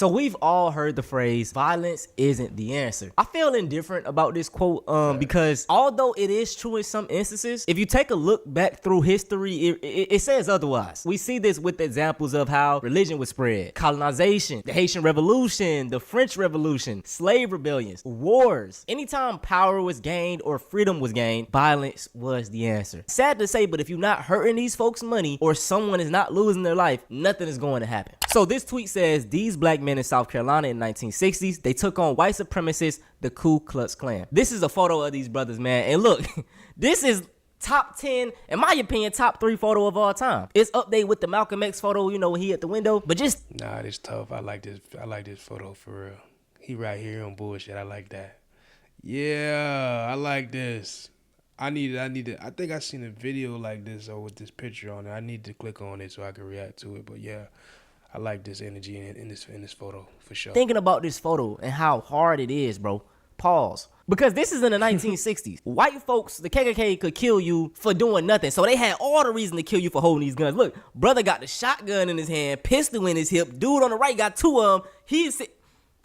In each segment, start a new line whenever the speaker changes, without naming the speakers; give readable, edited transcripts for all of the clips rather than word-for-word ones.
So we've all heard the phrase, violence isn't the answer. I feel indifferent about this quote because although it is true in some instances, if you take a look back through history, it says otherwise. We see this with examples of how religion was spread, colonization, the Haitian Revolution, the French Revolution, slave rebellions, wars. Anytime power was gained or freedom was gained, violence was the answer. Sad to say, but if you're not hurting these folks' money or someone is not losing their life, nothing is going to happen. So this tweet says, these black men in South Carolina in the 1960s, they took on white supremacists, the Ku Klux Klan. This is a photo of these brothers, man. And look, this is top 10, in my opinion, top 3 photo of all time. It's up there with the Malcolm X photo, you know, when he at the window, but just...
Nah, this tough. I like this photo for real. He right here on bullshit. I like that. Yeah, I like this. I need to, I think I seen a video like this or with this picture on it. I need to click on it so I can react to it, but yeah. I like this energy in this photo for sure.
Thinking about this photo and how hard it is, bro. Pause. Because this is in the 1960s. White folks, the KKK could kill you for doing nothing. So they had all the reason to kill you for holding these guns. Look, brother got the shotgun in his hand, pistol in his hip. Dude on the right got 2 of them. He's...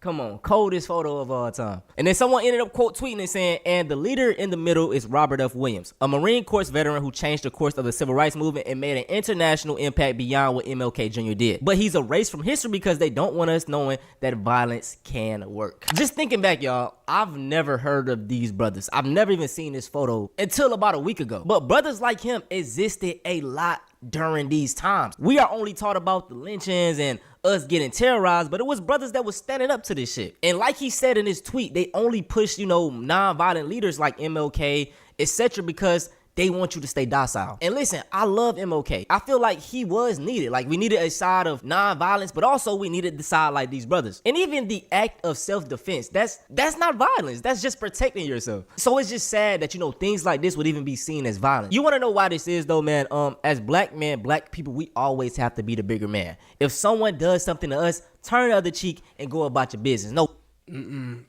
Come on, coldest photo of all time. And then someone ended up quote tweeting and saying, and the leader in the middle is Robert F. Williams, a Marine Corps veteran who changed the course of the civil rights movement and made an international impact beyond what MLK Jr. did. But he's erased from history because they don't want us knowing that violence can work. Just thinking back, y'all, I've never heard of these brothers. I've never even seen this photo until about a week ago. But brothers like him existed a lot during these times. We are only taught about the lynchings and us getting terrorized, but it was brothers that was standing up to this shit. And like he said in his tweet, they only push, you know, non-violent leaders like MLK, etc. because they want you to stay docile. And listen, I love MLK. I feel like he was needed. Like, we needed a side of non-violence, but also we needed the side like these brothers. And even the act of self-defense, that's not violence. That's just protecting yourself. So it's just sad that, you know, things like this would even be seen as violence. You want to know why this is though, man? As black men, black people, we always have to be the bigger man. If someone does something to us, turn the other cheek and go about your business. No.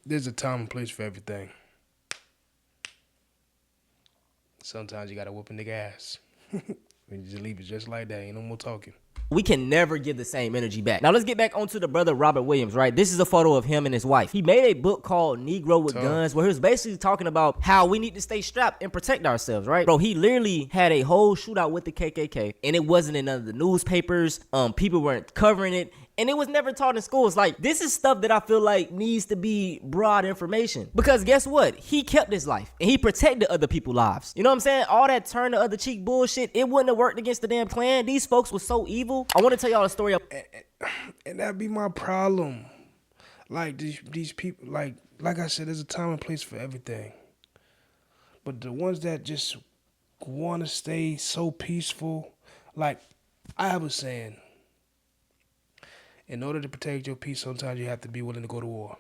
There's a time and place for everything. Sometimes you gotta whoop a nigga ass. When you just leave it just like that, ain't no more talking.
We can never give the same energy back. Now let's get back onto the brother Robert Williams, right? This is a photo of him and his wife. He made a book called Negro with Guns, where he was basically talking about how we need to stay strapped and protect ourselves, right? Bro, he literally had a whole shootout with the KKK, and it wasn't in none of the newspapers. People weren't covering it. And it was never taught in schools. Like, this is stuff that I feel like needs to be broad information. Because guess what? He kept his life. And he protected other people's lives. You know what I'm saying? All that turn the other cheek bullshit, it wouldn't have worked against the damn Klan. These folks was so evil. I want to tell y'all a story.
And that'd be my problem. Like, these people, like I said, there's a time and place for everything. But the ones that just want to stay so peaceful, like, I have a saying. In order to protect your peace, sometimes you have to be willing to go to war.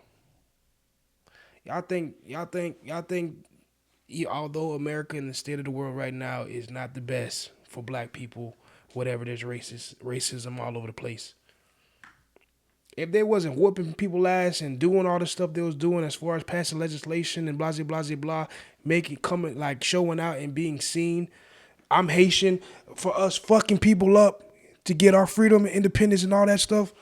Y'all think, although America and the state of the world right now is not the best for black people, whatever, there's racism all over the place. If they wasn't whooping people's ass and doing all the stuff they was doing as far as passing legislation and blah, blah, blah, blah, coming, like, showing out and being seen, I'm Haitian, for us fucking people up to get our freedom and independence and all that stuff.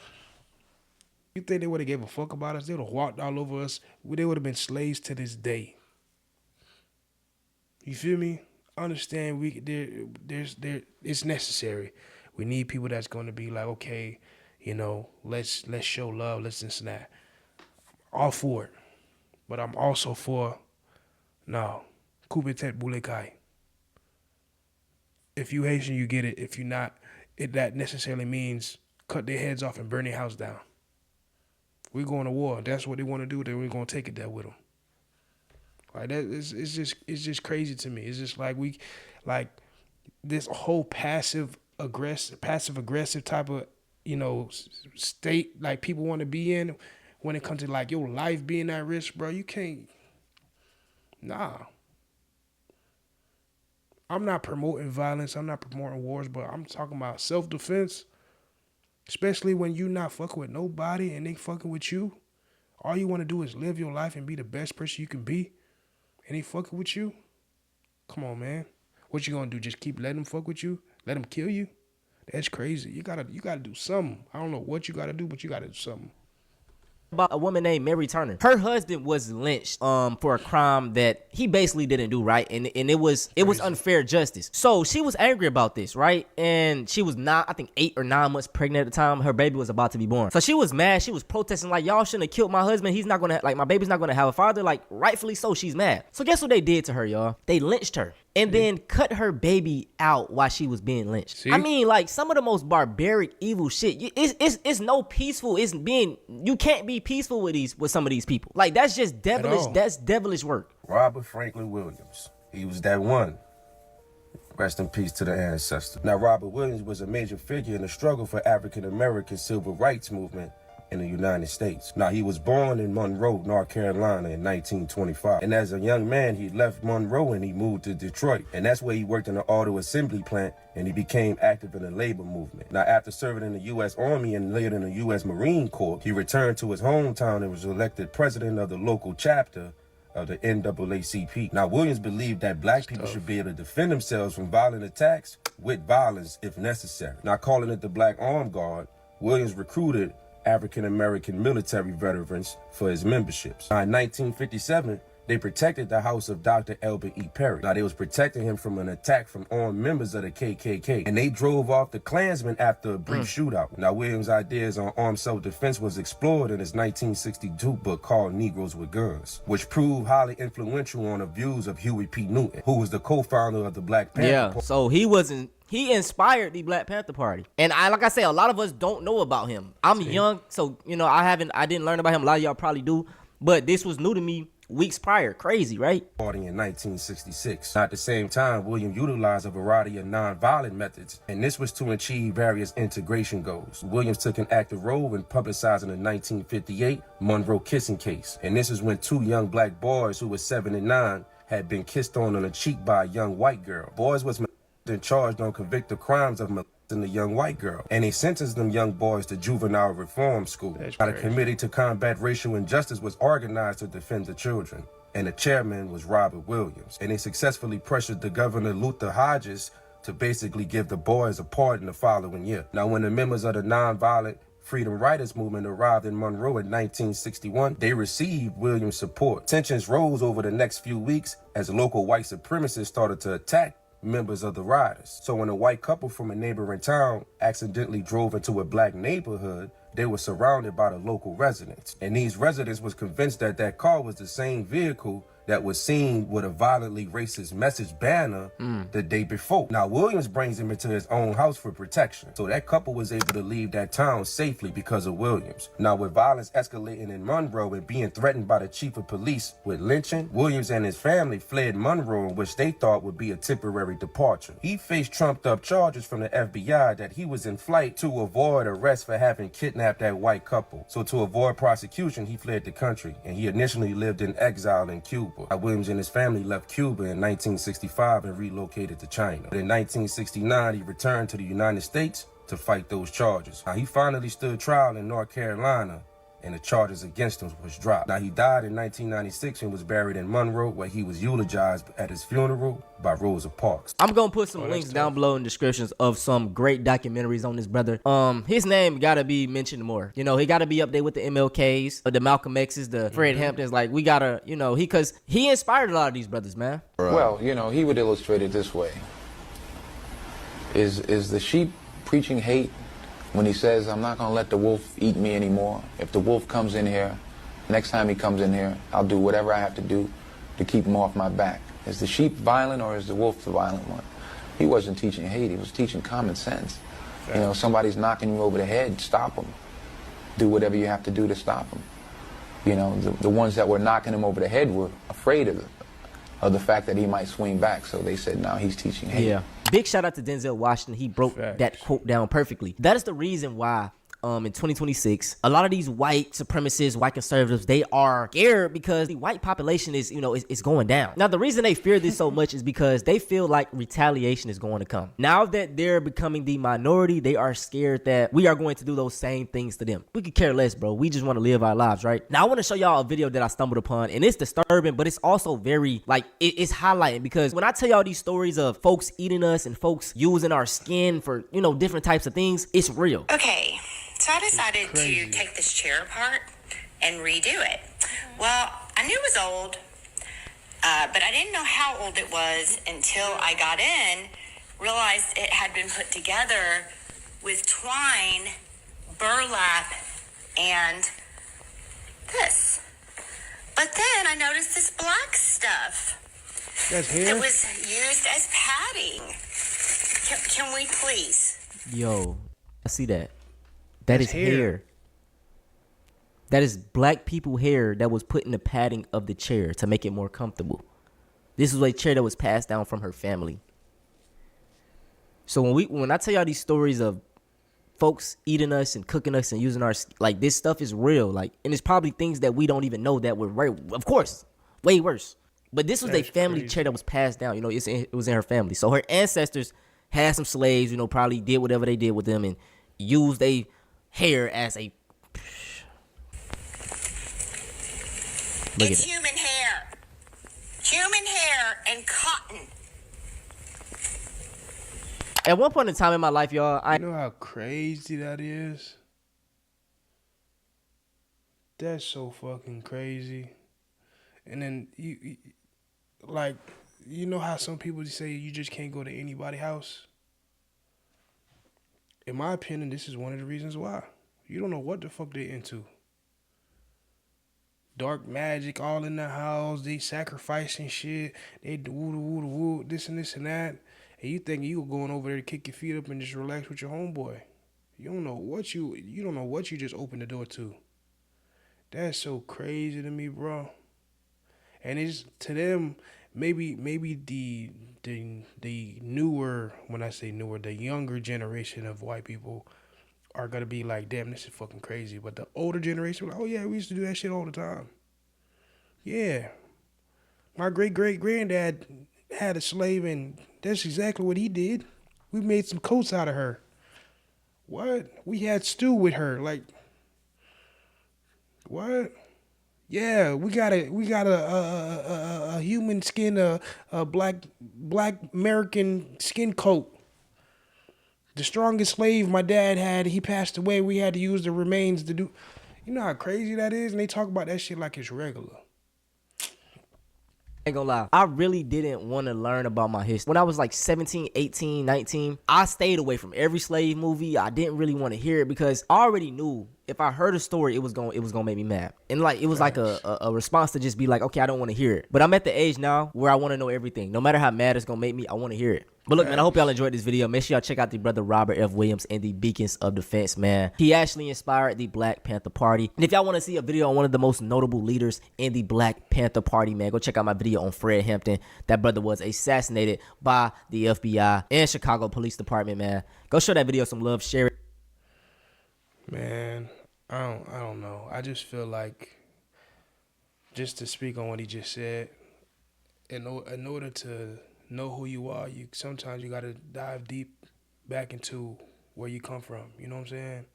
You think they would have gave a fuck about us? They would have walked all over us. They would have been slaves to this day. You feel me? Understand? It's necessary. We need people that's going to be like, okay, you know, let's show love, let's this and that. All for it, but I'm also for no, kubetet bulekai. If you Haitian, you get it. If you're not, that necessarily means cut their heads off and burn their house down. We're going to war. That's what they want to do. Then we're going to take it there with them. Like that, it's just crazy to me. It's just like this whole passive aggressive type of, you know, state like people want to be in when it comes to like your life being at risk, bro. You can't. Nah. I'm not promoting violence. I'm not promoting wars, but I'm talking about self-defense. Especially when you not fucking with nobody and they fucking with you. All you want to do is live your life and be the best person you can be. And they fucking with you. Come on, man. What you gonna do? Just keep letting them fuck with you? Let them kill you? That's crazy. You gotta do something. I don't know what you gotta do, but you gotta do something.
about a woman named Mary Turner. Her husband was lynched for a crime that he basically didn't do, right? And it was unfair justice. So she was angry about this, right? And she was not, I think, 8 or 9 months pregnant at the time. Her baby was about to be born. So she was mad. She was protesting like, y'all shouldn't have killed my husband. He's not gonna, like, my baby's not gonna have a father. Like, rightfully so, she's mad. So guess what they did to her, y'all? They lynched her. And then cut her baby out while she was being lynched.
See?
I mean, like, some of the most barbaric, evil shit. It's no peaceful. You can't be peaceful with some of these people. Like, that's just devilish. That's devilish work.
Robert Franklin Williams. He was that one. Rest in peace to the ancestor. Now, Robert Williams was a major figure in the struggle for African American civil rights movement in the United States. Now, he was born in Monroe, North Carolina in 1925. And as a young man, he left Monroe and he moved to Detroit. And that's where he worked in the auto assembly plant and he became active in the labor movement. Now, after serving in the U.S. Army and later in the U.S. Marine Corps, he returned to his hometown and was elected president of the local chapter of the NAACP. Now, Williams believed that black people should be able to defend themselves from violent attacks with violence if necessary. Now, calling it the Black Armed Guard, Williams recruited African-American military veterans for his memberships. Now, in 1957, they protected the house of Dr. Elbert E. Perry. Now, they was protecting him from an attack from armed members of the KKK. And they drove off the Klansmen after a brief shootout. Now, Williams' ideas on armed self-defense was explored in his 1962 book called Negroes with Guns, which proved highly influential on the views of Huey P. Newton, who was the co-founder of the Black Panther Party.
So he inspired the Black Panther Party. And like I say, a lot of us don't know about him. I'm young, so, I didn't learn about him. A lot of y'all probably do. But this was new to me weeks prior. Crazy, right?
Party in 1966. At the same time, William utilized a variety of nonviolent methods, and this was to achieve various integration goals. Williams took an active role in publicizing the 1958 Monroe kissing case. And this is when 2 young black boys who were 7 and 9 had been kissed on the cheek by a young white girl. Boys was charged on convicted crimes of molesting the young white girl, and they sentenced them young boys to juvenile reform school. Now, the Committee to Combat Racial Injustice was organized to defend the children, and the chairman was Robert Williams. And they successfully pressured the governor Luther Hodges to basically give the boys a pardon the following year. Now, when the members of the nonviolent Freedom Riders movement arrived in Monroe in 1961, they received Williams' support. Tensions rose over the next few weeks as local white supremacists started to attack members of the Riders. So when a white couple from a neighboring town accidentally drove into a black neighborhood, they were surrounded by the local residents. And these residents was convinced that that car was the same vehicle that was seen with a violently racist message banner the day before. Now, Williams brings him into his own house for protection. So that couple was able to leave that town safely because of Williams. Now, with violence escalating in Monroe and being threatened by the chief of police with lynching, Williams and his family fled Monroe, in which they thought would be a temporary departure. He faced trumped up charges from the FBI that he was in flight to avoid arrest for having kidnapped that white couple. So to avoid prosecution, he fled the country, and he initially lived in exile in Cuba. Williams and his family left Cuba in 1965 and relocated to China. But in 1969, he returned to the United States to fight those charges. Now, he finally stood trial in North Carolina, and the charges against him was dropped. Now, he died in 1996 and was buried in Monroe, where he was eulogized at his funeral by Rosa Parks.
I'm gonna put some links down below in the descriptions of some great documentaries on this brother. His name gotta be mentioned more. He gotta be up there with the MLKs, the Malcolm X's, the Fred Hamptons. Like, we gotta, because he inspired a lot of these brothers, man.
Well, he would illustrate it this way. Is the sheep preaching hate when he says, I'm not going to let the wolf eat me anymore? If the wolf comes in here, next time he comes in here, I'll do whatever I have to do to keep him off my back. Is the sheep violent or is the wolf the violent one? He wasn't teaching hate, he was teaching common sense. Somebody's knocking you over the head, stop them. Do whatever you have to do to stop them. The ones that were knocking him over the head were afraid of the fact that he might swing back, so they said, no, he's teaching hate.
Yeah. Big shout out to Denzel Washington. He broke that quote down perfectly. That is the reason why in 2026, a lot of these white supremacists, white conservatives, they are scared because the white population is, is going down. Now, the reason they fear this so much is because they feel like retaliation is going to come. Now that they're becoming the minority, they are scared that we are going to do those same things to them. We could care less, bro. We just want to live our lives, right? Now, I want to show y'all a video that I stumbled upon, and it's disturbing, but it's also very, it's highlighting, because when I tell y'all these stories of folks eating us and folks using our skin for, different types of things, it's real.
Okay. So I decided to take this chair apart and redo it. Well, I knew it was old, but I didn't know how old it was until I got in, realized it had been put together with twine, burlap, and this. But then I noticed this black stuff.
That's hair?
It was used as padding. Can we please?
Yo, I see that.
That's
Is hair. That is black people hair that was put in the padding of the chair to make it more comfortable. This was a chair that was passed down from her family. So when I tell y'all these stories of folks eating us and cooking us and using our, like, this stuff is real, like, and it's probably things that we don't even know that were right. Of course, way worse. But this was a family chair that was passed down. You know, it was in her family. So her ancestors had some slaves. You know, probably did whatever they did with them and used their hair as a.
It's human hair. Human hair and cotton.
At one point in time in my life, y'all,
You know how crazy that is? That's so fucking crazy. And then you like, you know how some people say you just can't go to anybody's house? In my opinion, this is one of the reasons why. You don't know what the fuck they into. Dark magic all in the house. They sacrificing shit. They do woo, this and this and that. And you think you going over there to kick your feet up and just relax with your homeboy. You don't know what you just opened the door to. That's so crazy to me, bro. And it's to them, maybe the newer, when I say newer, the younger generation of white people are gonna be like, damn, this is fucking crazy. But the older generation, like, oh yeah, we used to do that shit all the time. Yeah. My great-great-granddad had a slave, and that's exactly what he did. We made some coats out of her. What? We had stew with her. Like, what? Yeah, we got a human skin, a black American skin coat. The strongest slave my dad had, he passed away. We had to use the remains to do. You know how crazy that is? And they talk about that shit like it's regular.
ain't gonna lie, I really didn't want to learn about my history. When I was like 17, 18, 19, I stayed away from every slave movie. I didn't really want to hear it because I already knew if I heard a story, it was gonna make me mad. And like it was like a response to just be like, okay, I don't want to hear it. But I'm at the age now where I want to know everything. No matter how mad it's gonna make me, I want to hear it. But look, man, I hope y'all enjoyed this video. Make sure y'all check out the brother Robert F. Williams and the Beacons of Defense, man. He actually inspired the Black Panther Party. And if y'all want to see a video on one of the most notable leaders in the Black Panther Party, man, go check out my video on Fred Hampton. That brother was assassinated by the FBI and Chicago Police Department, man. Go show that video some love, share it.
Man, I don't know. I just feel like, just to speak on what he just said, in order to know who you are, sometimes you gotta dive deep back into where you come from. You know what I'm saying?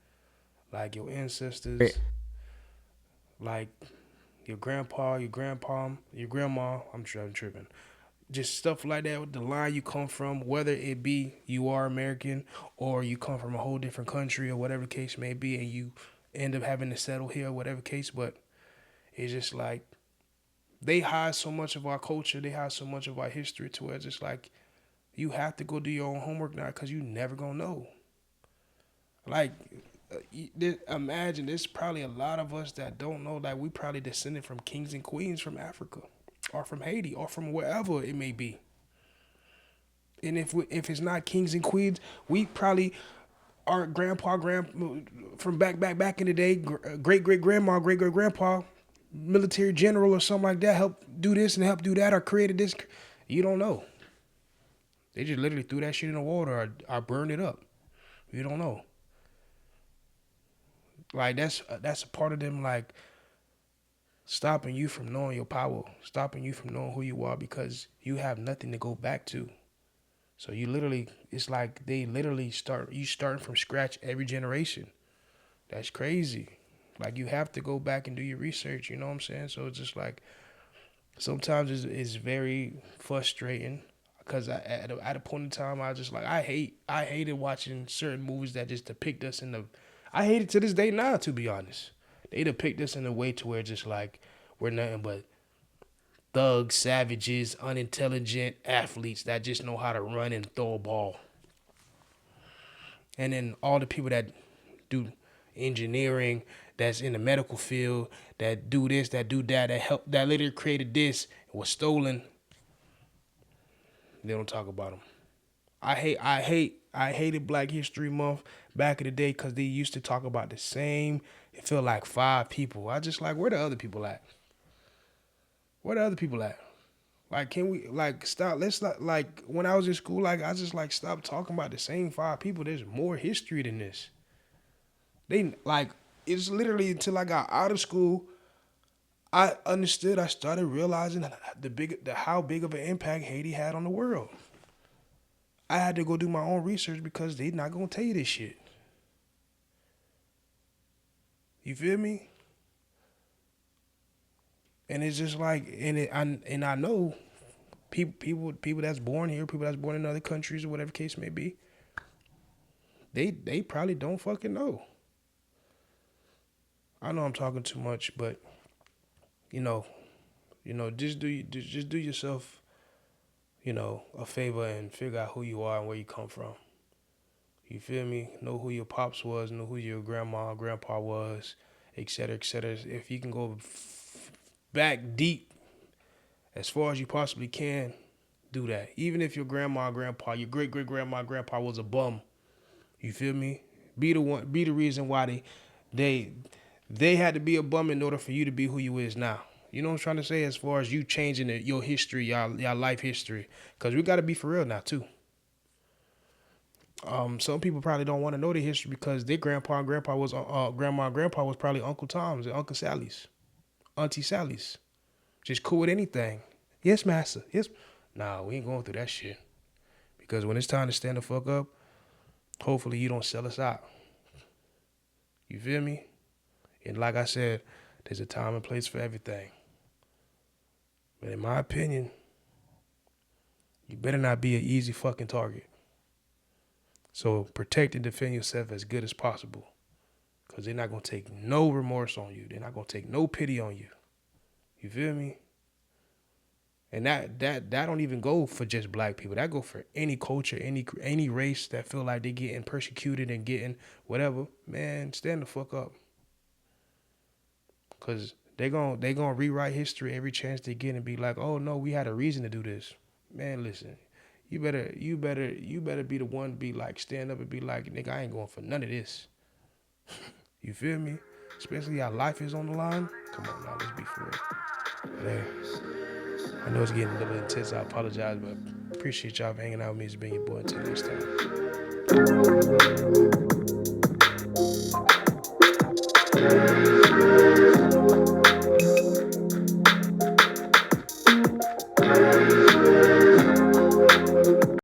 Like your ancestors, like your grandpa, your grandma. I'm tripping. Just stuff like that, with the line you come from, whether it be you are American or you come from a whole different country or whatever the case may be, and you end up having to settle here, whatever case. But it's just like, they hide so much of our culture, they hide so much of our history to where it's just like, you have to go do your own homework now because you never gonna know. Like, imagine, there's probably a lot of us that don't know that we probably descended from kings and queens from Africa or from Haiti or from wherever it may be. And if it's not kings and queens, we probably, our from back in the day, great-great-grandma, great-great-grandpa, military general or something like that, helped do this and helped do that or created this. You don't know. They just literally threw that shit in the water or burned it up. You don't know. Like, that's a part of them, like, stopping you from knowing your power, stopping you from knowing who you are, because you have nothing to go back to. So you literally, it's like they literally starting from scratch every generation. That's crazy. Like, you have to go back and do your research, you know what I'm saying? So it's just like, sometimes it's very frustrating, because at a point in time, I just like, I hated watching certain movies that just depict us I hate it to this day now, to be honest. They depict us in a way to where just like we're nothing but thugs, savages, unintelligent athletes that just know how to run and throw a ball. And then all the people that do engineering, that's in the medical field, that do this, that do that, that help, that literally created this, was stolen. They don't talk about them. I hated Black History Month back in the day because they used to talk about the same. It felt like 5 people. I just like, where the other people at? Where the other people at? Like, can we like stop? Let's not like when I was in school. Like, I just like stop talking about the same 5 people. There's more history than this. They like it's literally until I got out of school, I understood. I started realizing how big of an impact Haiti had on the world. I had to go do my own research because they not gonna tell you this shit. You feel me? And it's just like, I know people that's born here, people that's born in other countries or whatever case may be, they probably don't fucking know. I know I'm talking too much, but just do yourself, a favor and figure out who you are and where you come from. You feel me? Know who your pops was, know who your grandma, grandpa was, et cetera, et cetera. If you can go back deep as far as you possibly can, do that. Even if your grandma, grandpa, your great great grandma, grandpa was a bum, you feel me? Be the reason why they had to be a bum in order for you to be who you is now. You know what I'm trying to say? As far as you changing your history, your life history, because we got to be for real now too. Some people probably don't want to know the history because their grandpa and grandpa was grandma and grandpa was probably Uncle Tom's and Uncle Sally's, Auntie Sally's. Just cool with anything. Yes, master. Yes. Nah, we ain't going through that shit. Because when it's time to stand the fuck up, hopefully you don't sell us out. You feel me? And like I said, there's a time and place for everything. But in my opinion, you better not be an easy fucking target. So protect and defend yourself as good as possible. Because they're not going to take no remorse on you. They're not going to take no pity on you. You feel me? And that don't even go for just black people. That go for any culture, any race that feel like they getting persecuted and getting whatever. Man, stand the fuck up. Cause they gonna rewrite history every chance they get and be like, oh no, we had a reason to do this. Man, listen, you better be the one to be like, stand up and be like, nigga, I ain't going for none of this. You feel me? Especially how life is on the line. Come on now, let's be for real. Man, I know it's getting a little intense. I apologize, but appreciate y'all for hanging out with me. It's been your boy. Until next time.